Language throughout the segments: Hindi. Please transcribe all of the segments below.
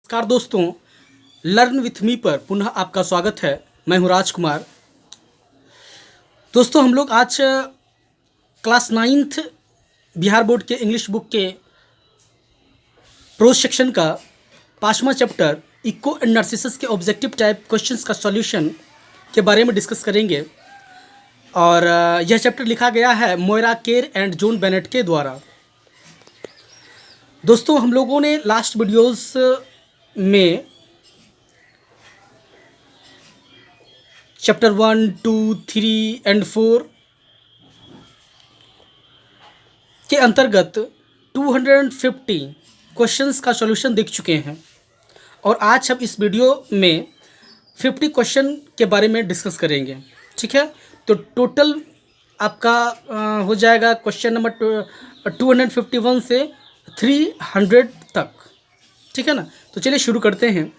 नमस्कार दोस्तों, लर्न विथ मी पर पुनः आपका स्वागत है। मैं हूं राजकुमार। दोस्तों, हम लोग आज क्लास 9th बिहार बोर्ड के इंग्लिश बुक के प्रोज सेक्शन का 5वां चैप्टर इको एंड नार्सिसस के ऑब्जेक्टिव टाइप क्वेश्चंस का सॉल्यूशन के बारे में डिस्कस करेंगे। और यह चैप्टर लिखा गया है मोयरा केर एंड जॉन बेनेट के द्वारा। दोस्तों, हम लोगों ने लास्ट वीडियोस में चैप्टर 1, 2, 3 एंड 4 के अंतर्गत 250 क्वेश्चंस का सॉल्यूशन देख चुके हैं और आज हम इस वीडियो में 50 क्वेश्चन के बारे में डिस्कस करेंगे। ठीक है, तो टोटल आपका हो जाएगा क्वेश्चन नंबर 251 से 300 तक। ठीक है ना, तो चलिए शुरू करते हैं।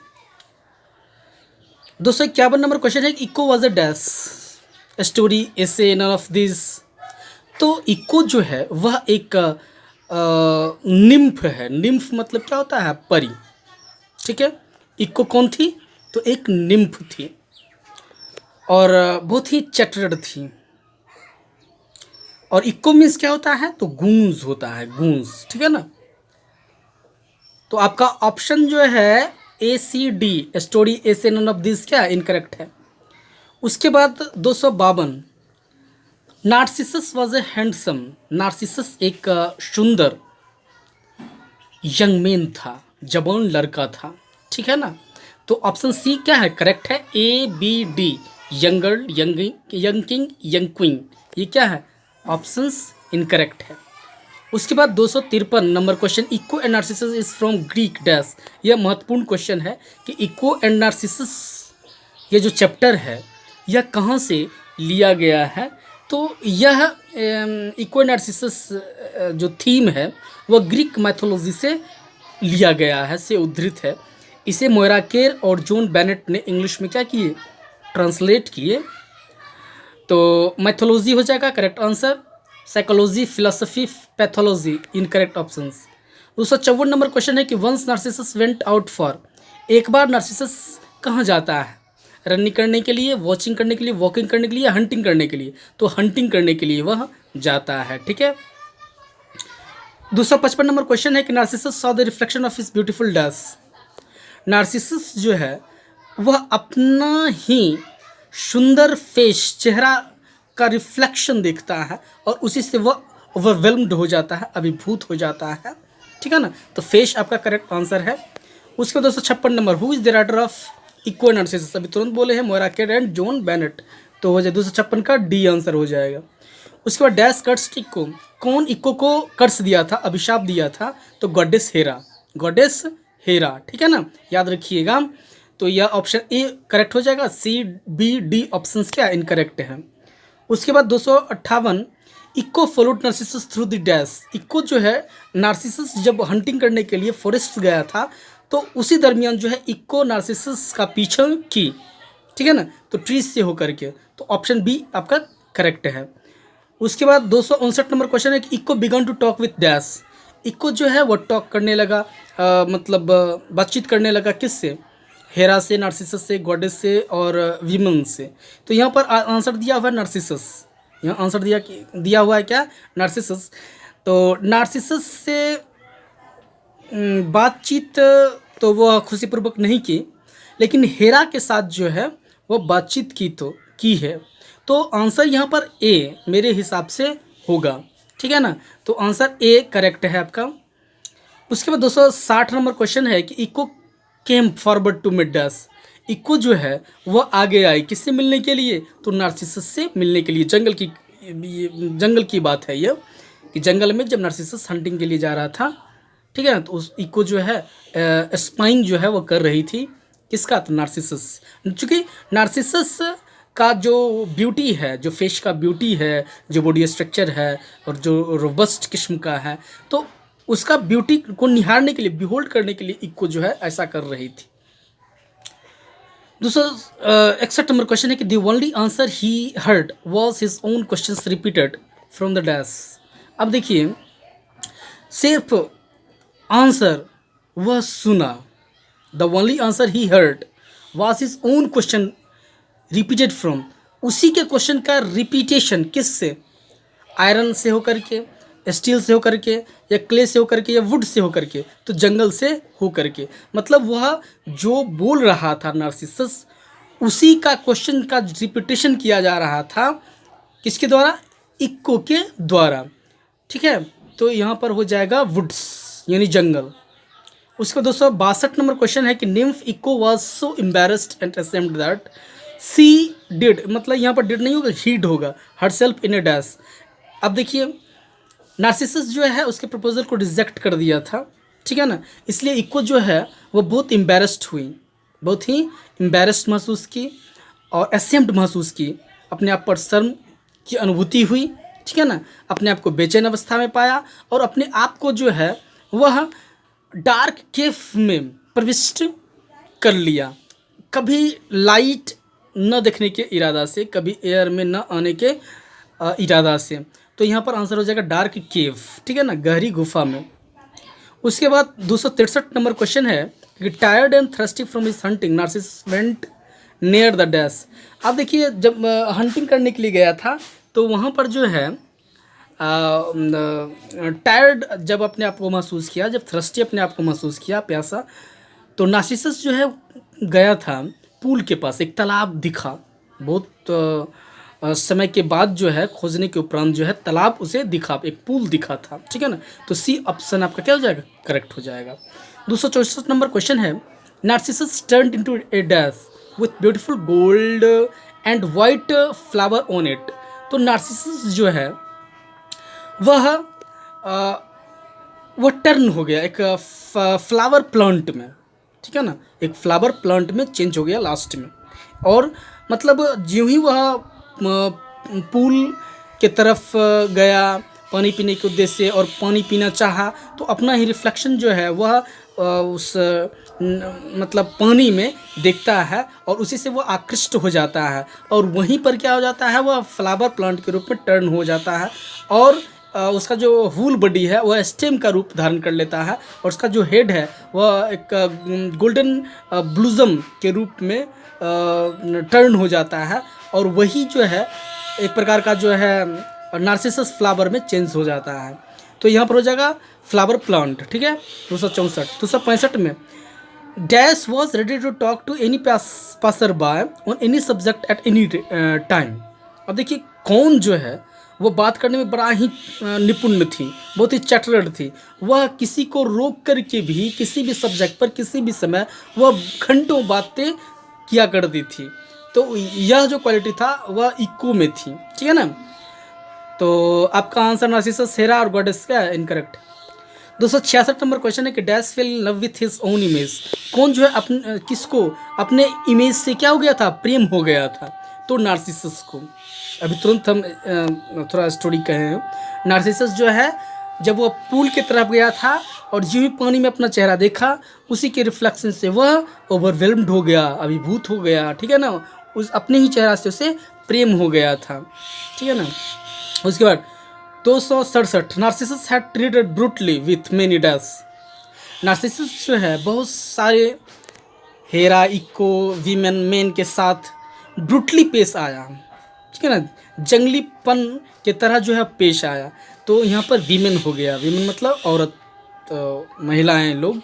251 नंबर क्वेश्चन है कि eco was a dash story essay none of this. तो इको जो है वह एक निम्फ है। निम्फ मतलब क्या होता है? परी। ठीक है, इको कौन थी? तो एक निम्फ थी और बहुत ही चटुर थी। और इको मीन्स क्या होता है? तो गूंज होता है, गूंज। ठीक है ना, तो आपका ऑप्शन जो है ACD story essay none of this क्या इनकरेक्ट है। उसके बाद 252 Narcissus was a handsome. Narcissus एक सुंदर यंग मैन था, जवान लड़का था। ठीक है ना, तो ऑप्शन सी क्या है? करेक्ट है। ABD young girl, young king, young queen, ये क्या है? ऑप्शंस इनकरेक्ट है। उसके बाद 253 number question Echo and Narcissus is from Greek dash. यह महत्वपूर्ण क्वेश्चन है कि इको एंड नार्सिसस ये जो चैप्टर है यह कहाँ से लिया गया है। तो यह इको एंड नार्सिसस जो थीम है वह ग्रीक मैथोलॉजी से लिया गया है, से उद्धृत है। इसे मोयरा केर और जॉन बेनेट ने इंग्लिश में क्या किए? ट्रांसलेट किए। तो मैथोलॉजी हो जाएगा correct answer. Psychology, philosophy, pathology incorrect options. 254 number question है कि once Narcissus went out for. एक बार नार्सिसस कहाँ जाता है? रनिंग करने के लिए, वॉचिंग करने के लिए, वॉकिंग करने के लिए, हंटिंग करने के लिए। तो हंटिंग करने के लिए वह जाता है। ठीक है, 255 नंबर क्वेश्चन है कि Narcissus saw the reflection of his beautiful dash. Narcissus जो है वह अपना ही सुंदर फेस, चेहरा का रिफ्लेक्शन देखता है और उसी से वह ओवरवेल्म्ड हो जाता है, अभिभूत हो जाता है। ठीक है ना, तो फेस आपका करेक्ट आंसर है। उसके बाद 256 number who is the writer of Echo and Narcissus. अभी तुरंत बोले हैं मोयरा केर एंड जॉन बेनेट, तो हो जाए 256 का डी आंसर हो जाएगा। उसके बाद डैश कर्स इको। कौन इको को कर्स दिया था, अभिशाप दिया था? तो गॉडेस हेरा, गॉडेस हेरा। ठीक है ना, याद रखिएगा। तो यह ऑप्शन ए करेक्ट हो जाएगा। CBD ऑप्शंस क्या इनकरेक्ट है। उसके बाद 258 Echo followed Narcissus through the dash. Echo जो है नार्सिसस जब हंटिंग करने के लिए फॉरेस्ट गया था तो उसी दरमियान जो है इको नार्सिसस का पीछा की। ठीक है ना, तो ट्रीज से होकर के। तो ऑप्शन बी आपका करेक्ट है। उसके बाद 259 नंबर क्वेश्चन है कि Echo began to talk with dash. Echo जो है वो टॉक करने लगा, मतलब बातचीत करने लगा किससे? हेरा से, नार्सिसस से, गॉडेस से और वीमन से। तो यहाँ पर आंसर दिया हुआ है नार्सिसस। यहाँ आंसर दिया हुआ है क्या? नार्सिसस। तो नार्सिसस से बातचीत तो वह खुशीपूर्वक नहीं की, लेकिन हेरा के साथ जो है वो बातचीत की है। तो आंसर यहाँ पर ए मेरे हिसाब से होगा। ठीक है ना, तो आंसर ए करेक्ट है आपका। उसके बाद 260 नंबर क्वेश्चन है कि Echo came forward to mid dash. Echo जो है वह आगे आई किससे मिलने के लिए? तो नार्सिसस से मिलने के लिए। जंगल की बात है यह, कि जंगल में जब नार्सिसस हंटिंग के लिए जा रहा था, ठीक है ना, तो उस इको जो है स्पाइंग जो है वो कर रही थी किसका? तो नार्सिसस। चूँकि नार्सिसस का जो ब्यूटी है, जो फेस का ब्यूटी है, जो बॉडी स्ट्रक्चर है और जो रोबस्ट किस्म का है, तो उसका ब्यूटी को निहारने के लिए, बिहोल्ड करने के लिए इको जो है ऐसा कर रही थी। 261 नंबर क्वेश्चन है कि the only answer he heard was his own questions repeated from the dash. अब देखिए, सिर्फ आंसर वह सुना, the only answer he heard was his own question repeated from, उसी के क्वेश्चन का रिपीटेशन किससे, आयरन से होकर के, स्टील से होकर के, या क्ले से होकर के, या वुड से होकर के, तो जंगल से होकर के। मतलब वह जो बोल रहा था नार्सिसस, उसी का क्वेश्चन का रिपीटेशन किया जा रहा था, किसके द्वारा, इक्को के द्वारा। ठीक है, तो यहाँ पर हो जाएगा वुड्स यानी जंगल। उसका 262 नंबर क्वेश्चन है कि nymph Echo was so embarrassed and ashamed that she did, मतलब यहाँ पर डिड नहीं होगा, हीड होगा, हरसेल्फ इन ए डैश। अब देखिए नार्सिसस जो है उसके प्रपोजल को रिजेक्ट कर दिया था, ठीक है ना, इसलिए इक्को जो है वो बहुत एम्बैरेस्ड हुई, बहुत ही एम्बैरेस्ड महसूस की और असेम्ड महसूस की, अपने आप पर शर्म की अनुभूति हुई, ठीक है ना, अपने आप को बेचैन अवस्था में पाया और अपने आप को जो है वह डार्क केव में प्रविष्ट कर लिया, कभी लाइट न देखने के इरादा से, कभी एयर में न आने के इरादा से। तो यहाँ पर आंसर हो जाएगा डार्क केव, ठीक है ना, गहरी गुफा में। उसके बाद 263 नंबर क्वेश्चन है कि tired and thirsty from his hunting Narcissus went near the dash. अब देखिए जब हंटिंग करने के लिए गया था तो वहाँ पर जो है टायर्ड जब अपने आप को महसूस किया, जब थ्रस्टी अपने आप को महसूस किया, प्यासा, तो नार्सिसस जो है गया था पूल के पास, एक तालाब दिखा, बहुत समय के बाद जो है खोजने के उपरांत जो है तालाब उसे दिखा, एक पूल दिखा था, ठीक है ना, तो सी ऑप्शन आपका क्या हो जाएगा, करेक्ट हो जाएगा। 264 नंबर क्वेश्चन है Narcissus turned into A dash with beautiful gold and white flower on it. तो नार्सिसस जो है वह टर्न हो गया एक फ्लावर प्लांट में, ठीक है ना, एक फ्लावर प्लांट में चेंज हो गया लास्ट में। और मतलब ज्यों ही वह पूल के तरफ गया पानी पीने के उद्देश्य से और पानी पीना चाहा, तो अपना ही रिफ्लेक्शन जो है वह उस मतलब पानी में देखता है और उसी से वो आकृष्ट हो जाता है और वहीं पर क्या हो जाता है, वह फ्लावर प्लांट के रूप में टर्न हो जाता है और उसका जो होल बॉडी है वह स्टेम का रूप धारण कर लेता है और उसका जो हेड है वह एक गोल्डन ब्लूजम के रूप में टर्न हो जाता है और वही जो है एक प्रकार का जो है नार्सिसस फ्लावर में चेंज हो जाता है। तो यहाँ पर हो जाएगा फ्लावर प्लांट, ठीक है। 265 में dash was ready to talk to any passerby on any subject at any time. अब देखिए कौन जो है वो बात करने में बड़ा ही निपुण थी, बहुत ही चटुर थी, वह किसी को रोक करके भी किसी भी सब्जेक्ट पर किसी भी समय वह घंटों बातें किया करती थी। तो यह जो क्वालिटी था वह इक्को में थी, ठीक है ना। तो आपका आंसर नार्सिसस हेरा और गॉडेस का इनकरेक्ट। 266 नंबर क्वेश्चन है कि dash fail in love with his own image. कौन जो है अपने किसको अपने इमेज से क्या हो गया था, प्रेम हो गया था, तो नार्सिसस को। अभी तुरंत हम थोड़ा स्टोरी कहे हैं। नार्सिसस जो है जब वो पूल की तरफ गया था और जो भी पानी में अपना चेहरा देखा उसी के रिफ्लेक्शन से वह ओवरवेल्म्ड हो गया, अभिभूत हो गया, ठीक है ना, उस अपने ही चेहरा से उसे प्रेम हो गया था, ठीक है ना। उसके बाद 267 Narcissus had treated brutally with many dash. Narcissus जो है बहुत सारे हेरा इक्को वीमेन मेन के साथ ब्रूटली पेश आया, ठीक है ना, जंगलीपन के तरह जो है पेश आया। तो यहाँ पर वीमेन हो गया, वीमेन मतलब औरत, महिलाएं लोग।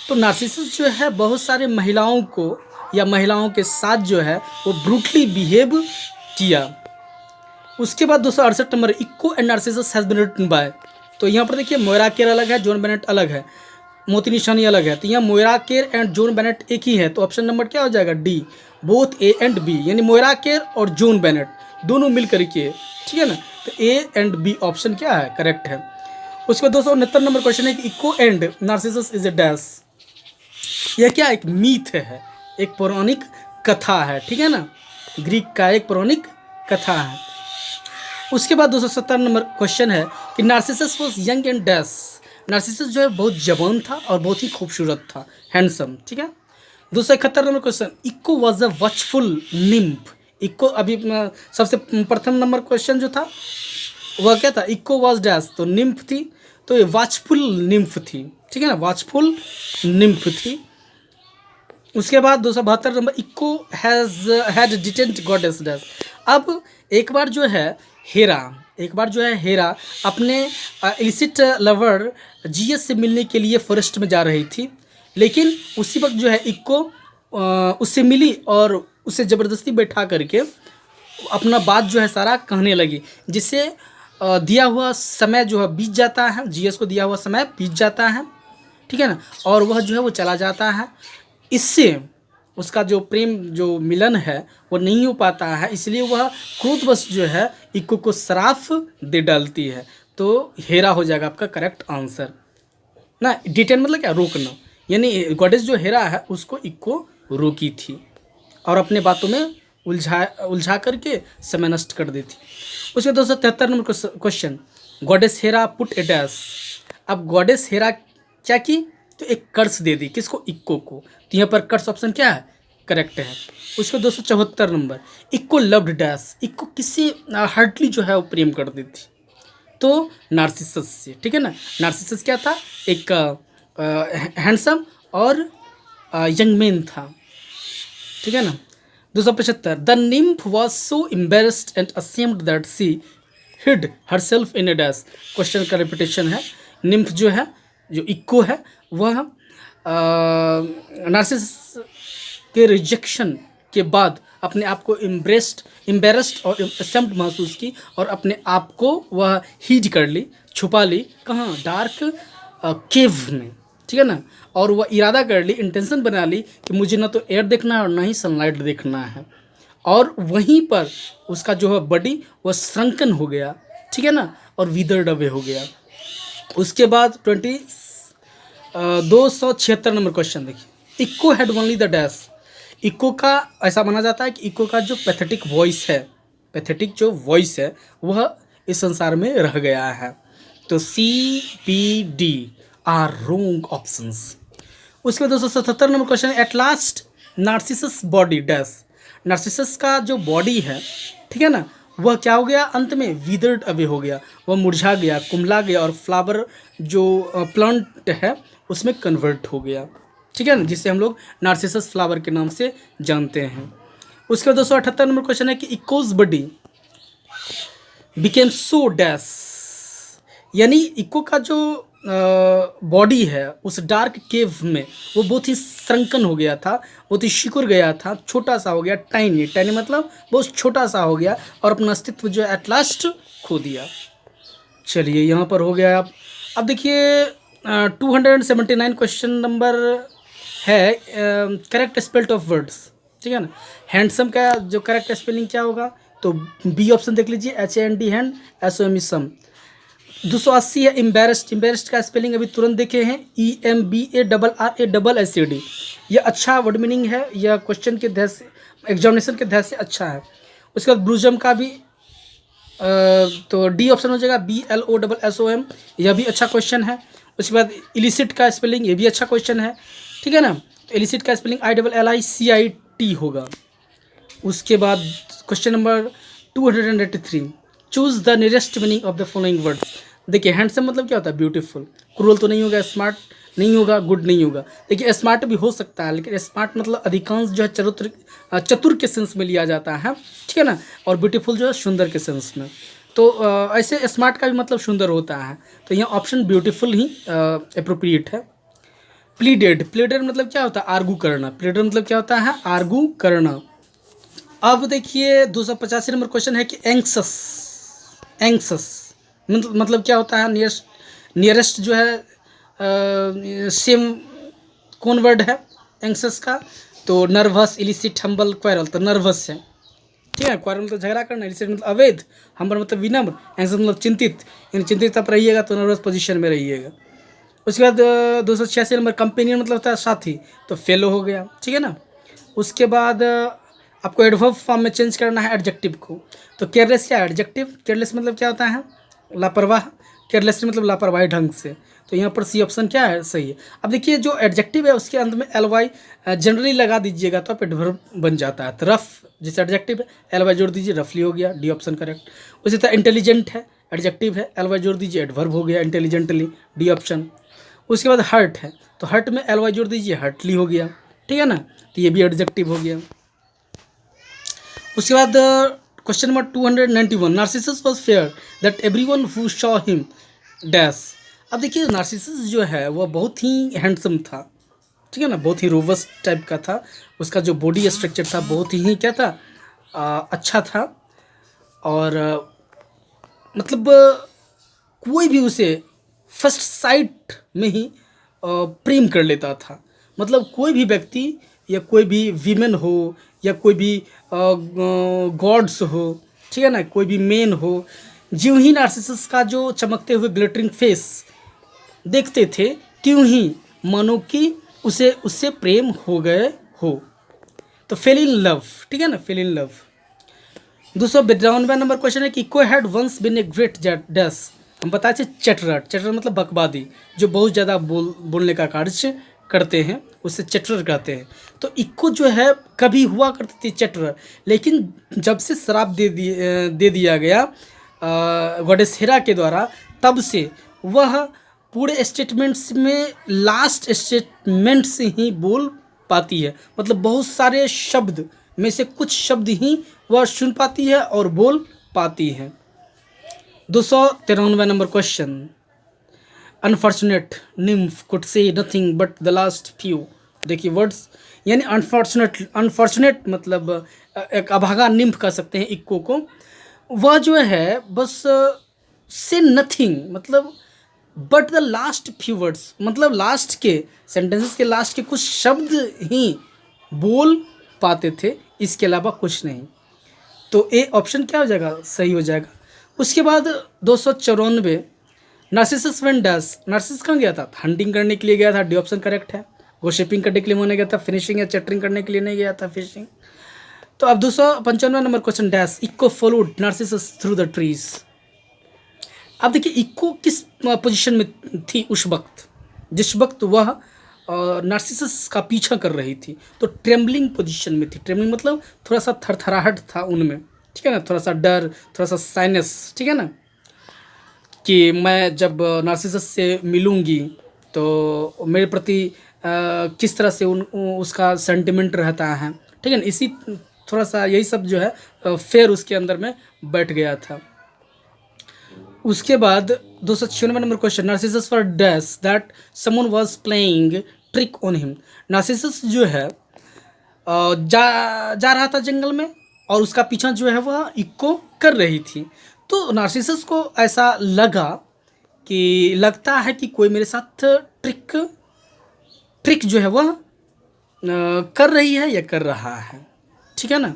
तो नार्सिसस जो है बहुत सारे महिलाओं को या महिलाओं के साथ जो है वो ब्रूटली बिहेव किया। उसके बाद 268 number Echo and Narcissus has been written by. तो यहाँ पर देखिए मोयरा केर अलग है, जॉन बेनेट अलग है, मोती निशानी अलग है। तो यहाँ मोयरा केर एंड जॉन बेनेट एक ही है, तो ऑप्शन नंबर क्या हो जाएगा, D, both A and B, यानी मोयरा केर और जॉन बेनेट दोनों मिल करके, ठीक है ना। तो ए एंड बी ऑप्शन क्या है, करेक्ट है। उसके बाद 269 नंबर क्वेश्चन है कि इक्को and Narcissus is a dash. यह क्या एक मीथ है, एक पौराणिक कथा है, ठीक है ना, ग्रीक का एक पौराणिक कथा है। उसके बाद 270 नंबर क्वेश्चन है कि Narcissus was young and dash. Narcissus जो है बहुत जवान था और बहुत ही खूबसूरत था, हैंडसम, ठीक है। 271 नंबर क्वेश्चन इक्को वॉज अ वॉचफुल निम्फ। इक्को अभी सबसे प्रथम नंबर क्वेश्चन जो था वह क्या था, इक्को वॉज डैश, तो निम्फ थी, तो ये वॉचफुल निम्फ थी, ठीक है ना, वॉचफुल निम्फ थी। उसके बाद 272 number, Echo had detained goddess dash. अब एक बार जो है हेरा अपने इलिसिट लवर जीएस से मिलने के लिए फॉरेस्ट में जा रही थी, लेकिन उसी वक्त जो है इको उससे मिली और उसे ज़बरदस्ती बैठा करके अपना बात जो है सारा कहने लगी, जिससे दिया हुआ समय जो है बीत जाता है, जीएस को दिया हुआ समय बीत जाता है, ठीक है ना, और वह जो है वो चला जाता है। इससे उसका जो प्रेम जो मिलन है वो नहीं हो पाता है, इसलिए वह क्रोधवश जो है इक्को को श्राप दे डालती है। तो हेरा हो जाएगा आपका करेक्ट आंसर ना। डिटेन मतलब क्या, रोकना, यानी गॉडेस जो हेरा है उसको इक्को रोकी थी और अपने बातों में उलझा करके समय नष्ट कर दी थी। उसके 273 number question, goddess Hera put a dash. अब गॉडेस हेरा क्या की, तो एक कर्स दे दी, किसको, इक्को को। तो यहाँ पर कर्स ऑप्शन क्या है, करेक्ट है। उसके 274 नंबर, इक्को लव्ड डैश। इक्को किससे हार्डली जो है वो प्रेम कर दी थी, तो नार्सिसस से, ठीक है ना। नार्सिसस क्या था, एक हैंडसम और यंग मैन था, ठीक है ना। 275, the nymph was so embarrassed and ashamed that she hid herself in a dash. Question का रिपीटेशन है। निम्फ जो है, जो इक्को है, वह नार्सिसस के रिजेक्शन के बाद अपने आप को एम्बेरस्ड और असेम्ड महसूस की और अपने आप को वह हीड कर ली, छुपा ली, कहाँ, डार्क केव में, ठीक है ना। और वह इरादा कर ली, इंटेंशन बना ली कि मुझे ना तो एयर देखना है और ना ही सनलाइट देखना है, और वहीं पर उसका जो है बॉडी वह श्रंकन हो गया, ठीक है ना, और विदर्ड अवे हो गया। उसके बाद 276 नंबर क्वेश्चन देखिए, इक्को हैड ओनली द डैश। इक्को का ऐसा माना जाता है कि इक्को का जो पैथेटिक वॉइस है वह इस संसार में रह गया है। तो CPD आर रोंग ऑप्शंस। उसके 277 number question, at last Narcissus body dash. Narcissus का जो बॉडी है, ठीक है ना, वह क्या हो गया, अंत में विदर्ड अवे हो गया, वह मुरझा गया, कुम्हला गया और फ्लावर जो प्लांट है उसमें कन्वर्ट हो गया, ठीक है ना, जिसे हम लोग नार्सिसस फ्लावर के नाम से जानते हैं। उसके 278 नंबर क्वेश्चन है कि इक्कोज बॉडी बिकेम सो डैश। यानी इक्को का जो बॉडी है उस डार्क केव में वो बहुत ही श्रंकन हो गया था, बहुत ही सिकुड़ गया था, छोटा सा हो गया, टाइनी मतलब बहुत छोटा सा हो गया और अपना अस्तित्व जो है एट लास्ट खो दिया। चलिए यहाँ पर हो गया। अब देखिए 279 क्वेश्चन नंबर है करेक्ट स्पेल्ड ऑफ वर्ड्स, ठीक है ना। हैंडसम का जो करेक्ट स्पेलिंग क्या होगा, तो बी ऑप्शन देख लीजिए, HAND हैंड, SOME सम। 280 है एम्बेरस्ड का स्पेलिंग अभी तुरंत देखे हैं, EMBARRASSED। यह अच्छा वर्ड मीनिंग है, यह क्वेश्चन के ध्यान से, एग्जामिनेशन के ध्यान से अच्छा है। उसके बाद ब्लूजम का भी तो डी ऑप्शन हो जाएगा, BLOSSOM, यह भी अच्छा क्वेश्चन है। उसके बाद इलिसिट का स्पेलिंग, ये भी अच्छा क्वेश्चन है, ठीक है ना। तो इलिसिट का स्पेलिंग ILLICIT होगा। उसके बाद question number 283, choose the nearest meaning of the following words. देखिए हैंडसम मतलब क्या होता है, ब्यूटीफुल। क्रूअल तो नहीं होगा, स्मार्ट नहीं होगा, गुड नहीं होगा। देखिए स्मार्ट भी हो सकता है, लेकिन स्मार्ट मतलब अधिकांश जो है चतुर के सेंस में लिया जाता है, ठीक है ना, और ब्यूटीफुल जो है सुंदर के सेंस में। तो ऐसे स्मार्ट का भी मतलब सुंदर होता है, तो यहाँ ऑप्शन ब्यूटीफुल ही अप्रोप्रिएट है। प्लीडेड मतलब क्या होता है, आर्गू करना। प्लीडेड मतलब क्या होता है, आर्गू करना। अब देखिए 285 नंबर क्वेश्चन है कि एंक्सस मतलब क्या होता है, नियरेस्ट जो है सेम कौन वर्ड है एंक्सस का, तो नर्वस, इलिसिट, हम्बल, क्वारल। तो नर्वस है, ठीक है। क्वारल मतलब झगड़ा करना, इलिसिट मतलब अवैध, हम्बल मतलब विनम्र, एंक्सस मतलब चिंतित, यानी चिंतित आप रहिएगा तो नर्वस पोजीशन में रहिएगा। उसके बाद 286 नंबर कंपेनियन मतलब होता है साथी, तो फेलो हो गया, ठीक है ना। उसके बाद आपको एडवर्ब फॉर्म में चेंज करना है एडजेक्टिव को, तो केयरलेस क्या है, एडजेक्टिव। केयरलेस मतलब क्या होता है, लापरवाह। केयरलेसली मतलब लापरवाही ढंग से, तो यहाँ पर सी ऑप्शन क्या है, सही है। अब देखिए जो एडजेक्टिव है उसके अंत में LY जनरली लगा दीजिएगा तो आप एडवर्ब बन जाता है। तो रफ जैसे एडजेक्टिव है, LY जोड़ दीजिए, रफली हो गया, डी ऑप्शन करेक्ट। उसी तरह इंटेलिजेंट है, एडजेक्टिव है, LY जोड़ दीजिए, एडवर्ब हो गया, इंटेलिजेंटली, डी ऑप्शन। उसके बाद हर्ट है, तो हर्ट में LY जोड़ दीजिए, हर्टली हो गया, ठीक है ना, तो ये भी एडजेक्टिव हो गया। उसके बाद question number 291, Narcissus was fair that everyone who saw him dash. अब देखिए नार्सिसस जो है वह बहुत ही हैंडसम था, ठीक है ना, बहुत ही रोबस्ट टाइप का था, उसका जो बॉडी स्ट्रक्चर था बहुत ही क्या था, अच्छा था। और मतलब कोई भी उसे फर्स्ट साइट में ही प्रेम कर लेता था। मतलब कोई भी व्यक्ति या कोई भी वीमेन हो या कोई भी गॉड्स हो, ठीक है ना, कोई भी मेन हो, ज्यों ही नार्सिसस का जो चमकते हुए ग्लिटरिंग फेस देखते थे त्यों ही मानो कि उसे उससे प्रेम हो गए हो। तो फेल इन लव, ठीक है ना, fell in love. 292 number question है कि Echo had once been a great dash. हम बताए थे चटरर, चटरर मतलब बकवादी, जो बहुत ज़्यादा बोलने का कार्य करते हैं उससे चटरर कहते हैं। तो इको जो है कभी हुआ करती थी चटरर, लेकिन जब से श्राप दे दिया गया गॉडेस हेरा के द्वारा, तब से वह पूरे स्टेटमेंट्स में लास्ट स्टेटमेंट से ही बोल पाती है। मतलब बहुत सारे शब्द में से कुछ शब्द ही वह सुन पाती है और बोल पाती है। 293 number question, unfortunate nymph could say nothing but the last few. देखिए वर्ड्स, यानी अनफॉर्चुनेट मतलब एक अभागा निम्फ कह सकते हैं इक्को को। वह जो है बस से नथिंग मतलब but the last few words, मतलब लास्ट के सेंटेंसेस के लास्ट के कुछ शब्द ही बोल पाते थे, इसके अलावा कुछ नहीं। तो ए ऑप्शन क्या हो जाएगा, सही हो जाएगा। उसके बाद 294, नार्सिसस वेंट डैश। नार्सिसस कहाँ गया था, हंटिंग करने के लिए गया था, डी ऑप्शन करेक्ट है। गोशिपिंग करने के लिए होने गया था, फिनिशिंग या चैटरिंग करने के लिए नहीं गया था, फिशिंग। तो अब 295 number question, dash Echo followed Narcissus through the trees. अब देखिए इको किस पोजीशन में थी उस वक्त, जिस वक्त वह नार्सिसस का पीछा कर रही थी, तो ट्रेम्बलिंग पोजीशन में थी। ट्रेम्बलिंग मतलब थोड़ा सा थरथराहट था उनमें, ठीक है ना, थोड़ा सा डर, थोड़ा सा साइनेस, ठीक है ना, कि मैं जब नार्सिसस से मिलूँगी तो मेरे प्रति किस तरह से उसका सेंटिमेंट रहता है, ठीक है ना, इसी थोड़ा सा यही सब जो है फेयर उसके अंदर में बैठ गया था। उसके बाद 296 number question, Narcissus for dash that someone was playing trick on him. Narcissus जो है जा रहा था जंगल में और उसका पीछा जो है वह इको कर रही थी। तो नार्सिसस को ऐसा लगा कि लगता है कि कोई मेरे साथ ट्रिक जो है वह कर रही है या कर रहा है, ठीक है ना।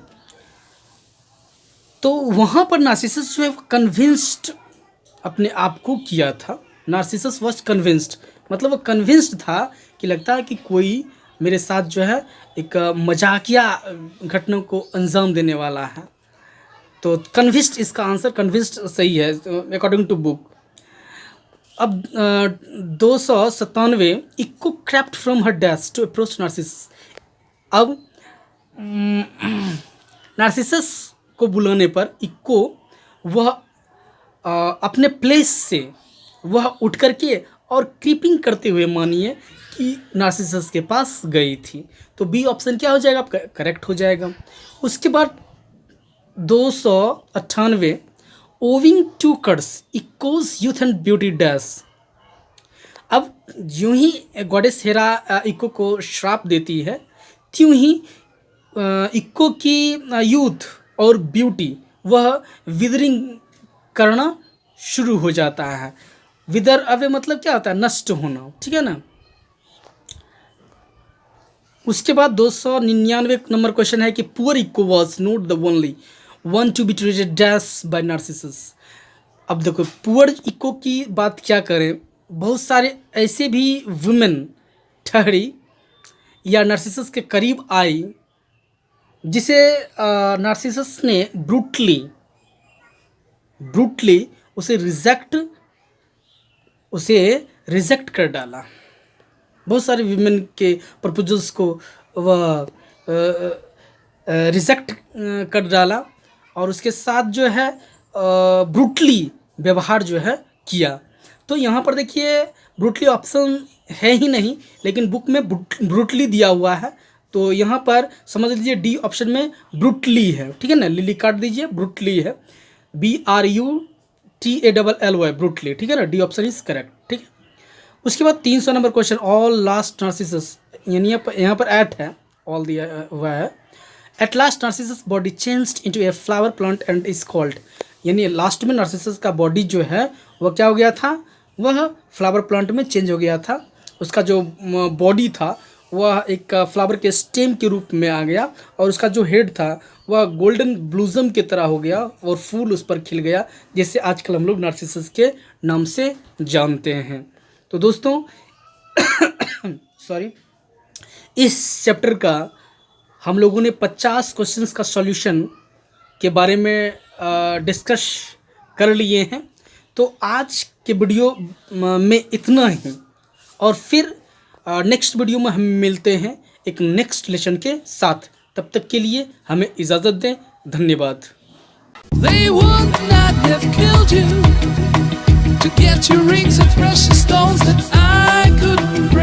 तो वहाँ पर नार्सिसस जो है कन्विंस्ड अपने आप को किया था। नार्सिसस वॉज कन्विंस्ड, मतलब वो कन्विंस्ड था कि लगता है कि कोई मेरे साथ जो है एक मजाकिया घटना को अंजाम देने वाला है। तो कन्विंस्ड इसका आंसर, कन्विंस्ड सही है अकॉर्डिंग टू बुक। अब 297, Echo crept from her dash to approach Narcissus. अब नार्सिसस को बुलाने पर इको वह अपने प्लेस से वह उठ करके और क्रीपिंग करते हुए मानिए कि नार्सिसस के पास गई थी। तो बी ऑप्शन क्या हो जाएगा, करेक्ट हो जाएगा। उसके बाद 298, owing to curse Echo's youth and beauty dash. अब यूं ही गॉडेस हेरा इको को श्राप देती है, त्यों ही इको की यूथ और ब्यूटी वह विदरिंग करना शुरू हो जाता है। विदर अवे मतलब क्या होता है, नष्ट होना, ठीक है ना। उसके बाद 299 नंबर क्वेश्चन है कि poor Echo was not the only one to be treated dash by Narcissus. अब देखो पुअर इको की बात क्या करें, बहुत सारे ऐसे भी वुमेन ठहरी या नार्सिसस के करीब आई जिसे नार्सिसस ने ब्रूटली उसे रिजेक्ट कर डाला। बहुत सारे वीमेन के प्रपोजल्स को वह रिजेक्ट कर डाला और उसके साथ जो है ब्रूटली व्यवहार जो है किया। तो यहाँ पर देखिए ब्रूटली ऑप्शन है ही नहीं, लेकिन बुक में ब्रूटली दिया हुआ है, तो यहाँ पर समझ लीजिए डी ऑप्शन में ब्रूटली है, ठीक है ना, लिली काट दीजिए, ब्रूटली है, BRUTALLY, ब्रूटली, ठीक है ना, डी ऑप्शन इज करेक्ट, ठीक है। उसके बाद 300 number question, all last Narcissus, यानी यहाँ पर एट है, ऑल दिया हुआ है, at last Narcissus body changed into a flower plant and is called, यानी लास्ट में नार्सिसस का बॉडी जो है वह क्या हो गया था, वह फ्लावर प्लांट में चेंज हो गया था, उसका जो बॉडी था वह एक फ्लावर के स्टेम के रूप में आ गया, और उसका जो हेड था वह गोल्डन ब्लूजम की तरह हो गया और फूल उस पर खिल गया, जिसे आजकल हम लोग नार्सिसस के नाम से जानते हैं। तो दोस्तों सॉरी, इस चैप्टर का हम लोगों ने 50 क्वेश्चंस का सॉल्यूशन के बारे में डिस्कस कर लिए हैं। तो आज के वीडियो में इतना ही, और फिर नेक्स्ट वीडियो में हम मिलते हैं एक नेक्स्ट लेसन के साथ। तब तक के लिए हमें इजाज़त दें, धन्यवाद।